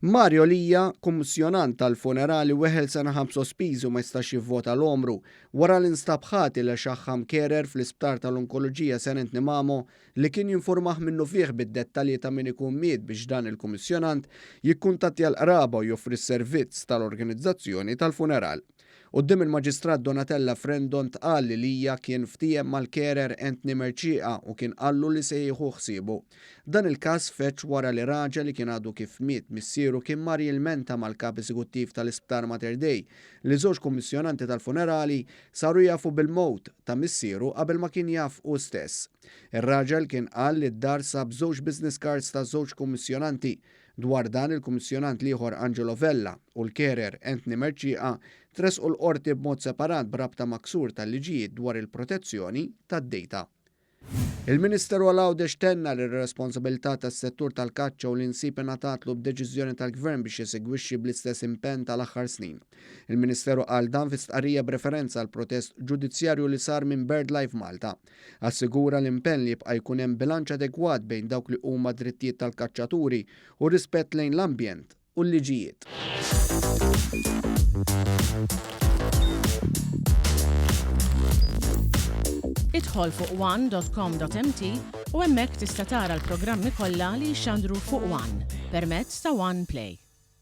Mario Lija, kummissjonant tal-funerali weħel sena ħam sospiżu ma jistax jivvota l-omru wara l-instab ħati li xaħħam kerer fl-isptar tal-onkoloġija Senent Nimamo li kien jinformaħ minnu fih bid-dettalji ta' min ikun miet biex dan il-kummissjonant jikkuntatti l-qraba u joffri s-servizz tal-organizzazzjoni tal-funeral. Qudiem il-Maġistrat Donatella Frendon tqal li Lija kien ftiem mal-kerer Anthony Merċieqa u kien qallu li se jieħu ħsiebu. Dan il-każ feċ wara li raġel li kien għadu kif miet missieru kien mar jilmenta mal-kap eżekuttiv tal-Isptar Mater Dei li żewġ kummissjonanti tal-funerali saru jafu bil-mowt ta' missieru qabel ma kien jaf hu stess. Ir-raġel kien qal li d-dar sab żewġ business cards ta' żewġ kummissjonanti. Dwar dan il-kummissjonant liħor Angelo Vella u l-kerer Anthony Merċieqa tresqu l-qorti b'mod separat b'rabta maksur tal-liġijiet dwar il-protezzjoni tad-dejta. Il-Ministeru għal-Għawdex tenna l-responsabilità tas-settur tal-kaċċa u l-insib ingħatatlu b'deċiżjoni tal-Gvern biex jisegwixxi bl-istess impenn tal-aħħar snin. Il-Ministeru qal dan fi stqarrija b'referenza għal protest ġudizzjarju li sar minn BirdLife Malta. Assigura l-impenn li jibqa' jkun hemm bilanċ adekwat bejn dawk li huma drittijiet tal-kaċċaturi u rispett lejn l-ambjent u l-liġijiet. Idħol fuq one.com.mt u hemmhekk tista' tara l-programmi kollha li jxandru fuq One permezz ta' One Play.